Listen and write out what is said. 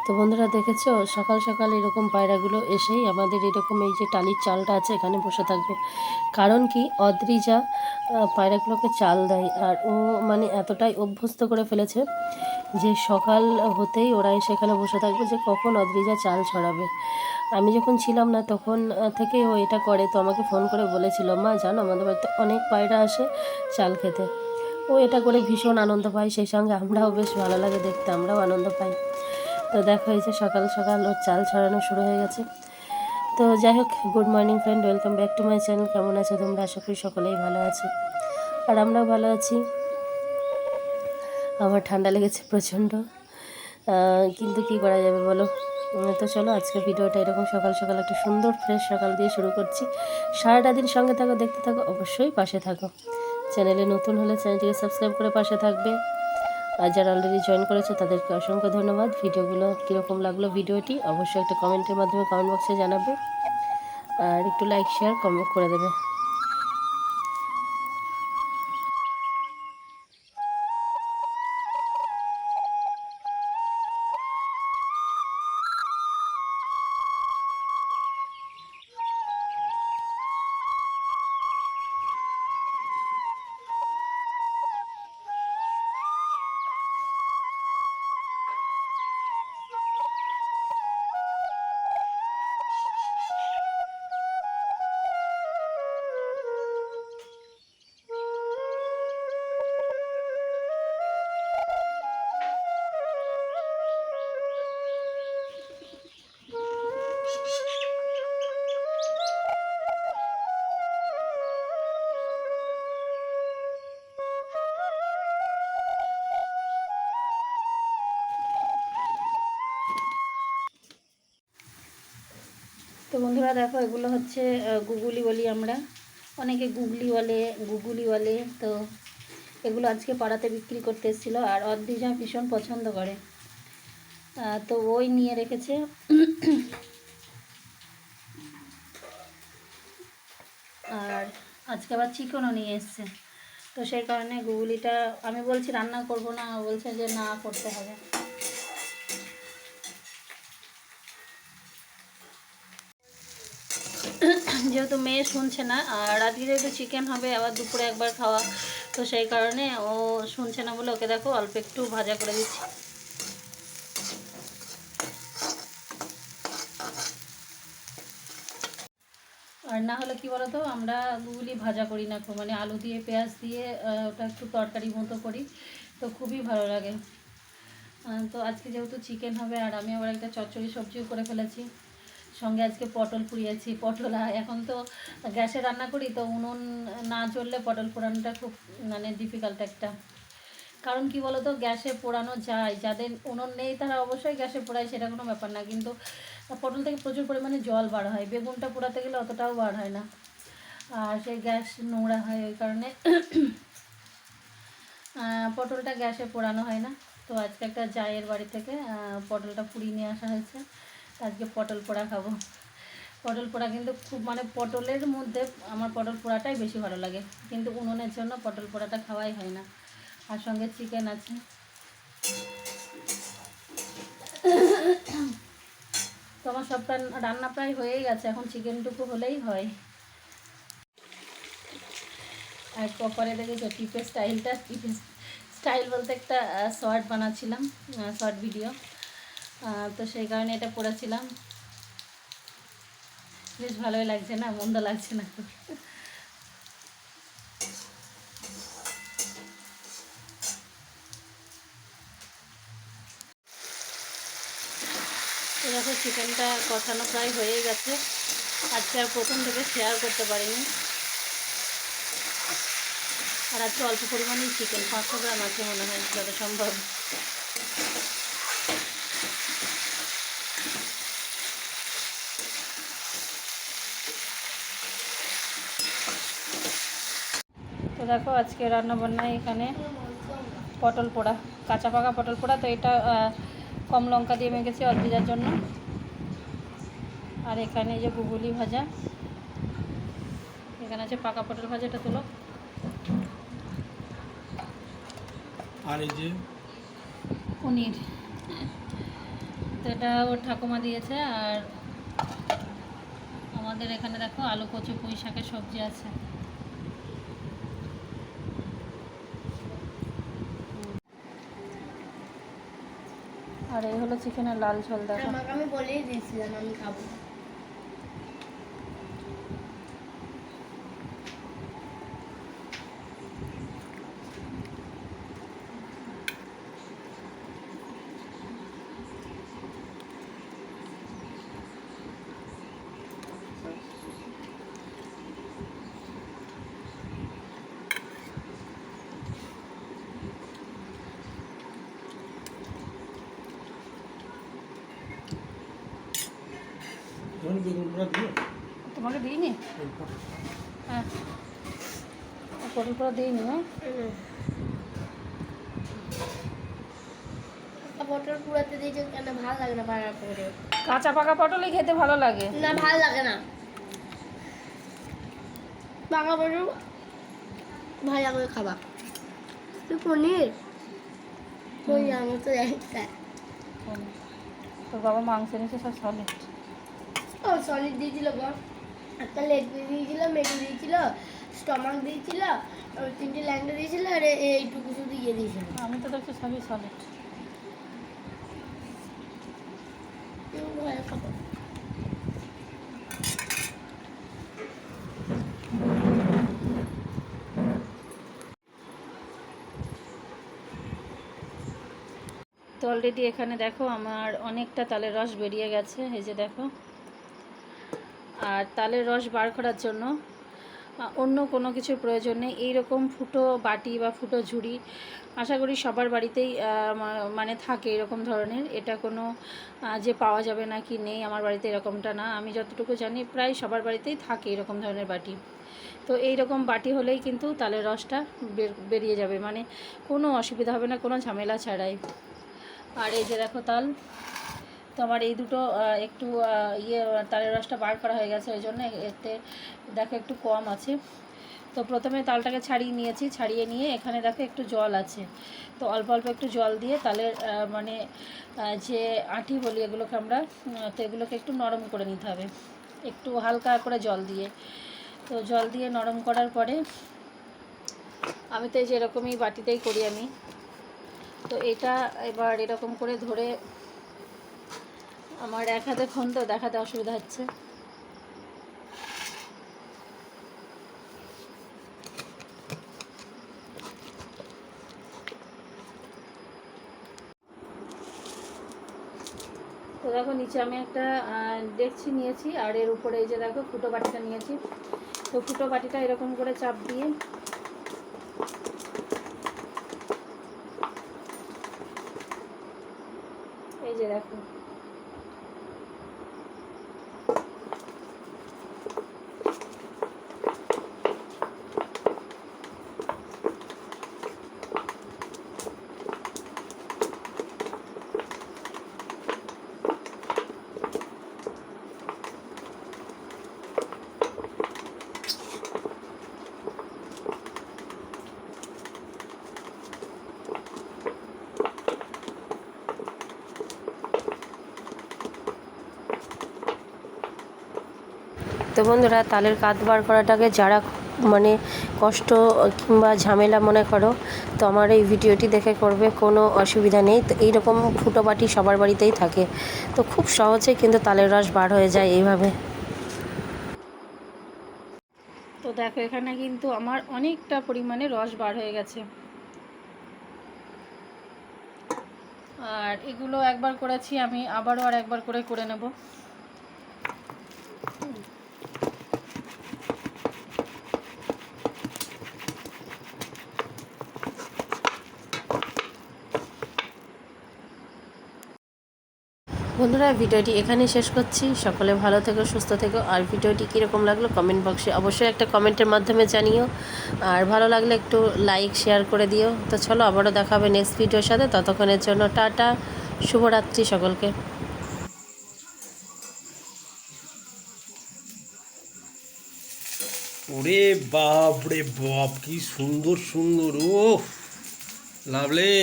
তো বন্ধুরা দেখেছো, সকাল সকাল এরকম পায়রাগুলো এসেই আমাদের এরকম এই যে টালির চালটা আছে এখানে বসে থাকবে। কারণ কি, অদ্রিজা পায়রাগুলোকে চাল দেয়, আর ও মানে এতটাই অভ্যস্ত করে ফেলেছে যে সকাল হতেই ওরা সেখানে বসে থাকবে যে কখন অদ্রিজা চাল ছড়াবে। আমি যখন ছিলাম না তখন থেকেই ও এটা করে। তো আমাকে ফোন করে বলেছিল, মা জানো আমাদের বাড়িতে অনেক পায়রা আসে চাল খেতে। ও এটা করে ভীষণ আনন্দ পায়, সেই সঙ্গে আমরাও বেশ ভালো লাগে দেখতে, আমরাও আনন্দ পাই। তো দেখা হয়েছে সকাল সকাল ওর চাল ছড়ানো শুরু হয়ে গেছে। তো যাই হোক, good morning friend, welcome back to my channel. কেমন আছো তোমরা? আশা করি সকলেই ভালো আছো, আর আমরাও ভালো আছি। আমার ঠান্ডা লেগেছে প্রচণ্ড, কিন্তু কি করা যাবে বলো। তো চলো আজকে ভিডিওটা এরকম সকাল সকাল একটা সুন্দর ফ্রেশ সকাল দিয়ে শুরু করছি। সারাটা দিন সঙ্গে থাকো, দেখতে থাকো, অবশ্যই পাশে থাকো। চ্যানেলে নতুন হলে চ্যানেলটিকে সাবস্ক্রাইব করে পাশে থাকবে, আর যারা অলরেডি জয়েন করেছে তাদেরকে অসংখ্য ধন্যবাদ। ভিডিওগুলো কীরকম লাগলো ভিডিওটি অবশ্যই একটা কমেন্টের মাধ্যমে কমেন্ট বক্সে জানাবে, আর একটু লাইক শেয়ার কমেন্ট করে দেবে। তো বন্ধুরা দেখো, এগুলো হচ্ছে গুগুলি বলি আমরা, অনেকে গুগলি বলে, গুগুলি বলে। তো এগুলো আজকে পাড়াতে বিক্রি করতে এসেছিলো, আর অদ্রিজা ভীষণ পছন্দ করে, তো ওই নিয়ে রেখেছে। আর আজকে আবার চিকেনও নিয়ে এসছে, তো সেই কারণে গুগলিটা আমি বলছি রান্না করব না, বলছে যে না করতে হবে। যেহেতু মেয়ে শুনছে না, আর আজকে যেহেতু চিকেন হবে, আবার দুপুরে একবার খাওয়া, তো সেই কারণে ও শুনছে না বলে ওকে দেখো অল্প একটু ভাজা করে দিচ্ছি। আর না হলে কি বলতো, আমরা গুগলি ভাজা করি না, মানে আলু দিয়ে পেঁয়াজ দিয়ে ওটা একটু তরকারি মতো করি, তো খুবই ভালো লাগে। তো আজকে যেহেতু চিকেন হবে, আর আমি আবার একটা চচ্চড়ি সবজিও করে ফেলেছি, সঙ্গে আজকে পটল পুড়িয়েছি। পটল এখন তো গ্যাসে রান্না করি, তো উনুন না জ্বললে পটল পোড়ানোটা খুব মানে ডিফিকাল্ট একটা। কারণ কি বলতো, গ্যাসে পোড়ানো যায়, যাদের উনুন নেই তারা অবশ্যই গ্যাসে পোড়ায়, সেটা কোনো ব্যাপার না, কিন্তু পটল থেকে প্রচুর পরিমাণে জল বার হয়, বেগুনটা পোড়াতে গেলে অতটাও বার হয় না, আর সেই গ্যাস নোংরা হয়, ওই কারণে পটলটা গ্যাসে পোড়ানো হয় না। তো আজকে একটা জায়ের বাড়ি থেকে পটলটা পুড়িয়ে নিয়ে আসা হয়েছে, আজকে পটল পোড়া খাবো। পটল পোড়া কিন্তু খুব মানে পটলের মধ্যে আমার পটল পোড়াটাই বেশি ভালো লাগে, কিন্তু উনুনের জন্য পটল পোড়াটা খাওয়াই হয় না। আর সঙ্গে চিকেন আছে। তো আমার সবটা রান্না প্রায় হয়েই গেছে, এখন চিকেনটুকু হলেই হয়। আর কপালে দেখেছো টিপের স্টাইলটা, টিপের স্টাইল বলতে একটা শর্ট বানাচ্ছিলাম, শর্ট ভিডিও, তো সেই কারণে এটা পড়েছিলাম। বেশ ভালোই লাগছে না, মন্দ লাগছে না। দেখো চিকেনটা কষানো প্রায় হয়ে গেছে, আজকে আর প্রথম থেকে শেয়ার করতে পারিনি, আর আজকে অল্প পরিমাণেই চিকেন, 500 গ্রাম আছে মনে হয় যত সম্ভব। তো দেখো আজকে রান্নাবান্নায় এখানে পটল পোড়া, কাঁচা পাকা পটল পোড়া, তো এটা কম লঙ্কা দিয়ে মেখেছি অদ্রিজার জন্য। আর এখানে যে গুগুলি ভাজা, এখানে আছে পাকা পটল ভাজা, এটা তুলো। আর এই যে পনির, তো তো এটা ওর ঠাকুমা দিয়েছে। আর আমাদের এখানে দেখো আলু কচু পুঁই শাকের সবজি আছে। আর এই হলো চিকেনের লাল ঝোল। দেখো আমি বলেই দিয়েছিলাম আমি খাবো। তোমাকে দিইনি? হ্যাঁ, পটল পোড়া দিইনি। হ্যাঁ, পটল পুরাতে দিয়েছে কেন? ভালো লাগে না পাড়ার পরে। কাঁচা পাকা পটলই খেতে ভালো লাগে। না, ভালো লাগে না। পাকা পটল ভালো লাগে খাবা। তুই পনির ওই আমার তো একটা তোর বাবা মাংস এনেছে সব সলিড। ও সলিড দিয়েছিল বল। একটা লেগ পিস দিয়েছিল, মেটু দিয়েছিল, স্টমাক দিয়েছিল, আর 3টে ল্যাংড়া দিয়েছিল, আর এইটুকু শুধু ইয়ে দিয়েছিল। আমি তো দেখছি সবই সলিড। ভালো খাবো। তো অলরেডি এখানে দেখো আমার অনেকটা তালের রস বেরিয়ে গেছে। এই যে দেখো। আর তালের রস বার করার জন্য অন্য কোনো কিছুর প্রয়োজন নেই। এইরকম ফুটো বাটি বা ফুটো ঝুড়ি আশা করি সবার বাড়িতেই মানে থাকে এরকম ধরনের। এটা কোনো যে পাওয়া যাবে না কি নেই আমার বাড়িতে এরকমটা না। আমি যতটুকু জানি প্রায় সবার বাড়িতেই থাকে এরকম ধরনের বাটি। তো এই রকম বাটি হলেই কিন্তু তালের রসটা বেরিয়ে যাবে, মানে কোনো অসুবিধা হবে না, কোনো ঝামেলা ছাড়াই। আর এই যে দেখো তাল, তো আমার এই দুটো একটু তালের রসটা বার করা হয়ে গেছে, ওই জন্য এতে দেখো একটু কম আছে। তো প্রথমে তালটাকে ছাড়িয়ে নিয়েছি, ছাড়িয়ে নিয়ে এখানে দেখো একটু জল আছে। তো অল্প অল্প একটু জল দিয়ে তালের মানে যে আঁটি বলি এগুলোকে আমরা, তো এগুলোকে একটু নরম করে নিতে হবে একটু হালকা করে জল দিয়ে। তো জল দিয়ে নরম করার পরে আমি তো এই যে এরকমই বাটিতেই করি আমি। তো এটা এবার এরকম করে ধরে, আমার এক হাতে ফোন তো দেখাতে অসুবিধা হচ্ছে। তো দেখো নিচে আমি একটা ডেকচি নিয়েছি, আর এর উপরে এই যে দেখো ফুটো বাটিটা নিয়েছি। তো ফুটো বাটিটা এরকম করে চাপ দিয়ে এই যে দেখো তো বন্ধুরা, তালের কাঁধ বার করাটাকে যারা মানে কষ্ট কিংবা ঝামেলা মনে করো, তো আমার এই ভিডিওটি দেখে করবে, কোনো অসুবিধা নেই। তো এইরকম ফুটো বাটি সবার বাড়িতেই থাকে, তো খুব সহজে কিন্তু তালের রস বার হয়ে যায় এইভাবে। তো দেখো এখানে কিন্তু আমার অনেকটা পরিমাণে রস বার হয়ে গেছে। আর এগুলো একবার করেছি, আমি আবারও আর একবার করে নেব। বন্ধুরা, ভিডিওটি এখানে শেষ করছি। সকলে ভালো থেকো, সুস্থ থেকো। আর ভিডিওটি কীরকম লাগলো কমেন্ট বক্সে অবশ্যই একটা কমেন্টের মাধ্যমে জানিও। আর ভালো লাগলে একটু লাইক শেয়ার করে দিও। তো চলো, আবারও দেখা হবে নেক্সট ভিডিওর সাথে। ততক্ষণের জন্য টাটা, শুভরাত্রি সকলকে। ওরে বাপ রে বাপ, কি সুন্দর সুন্দর! ও লাভলি।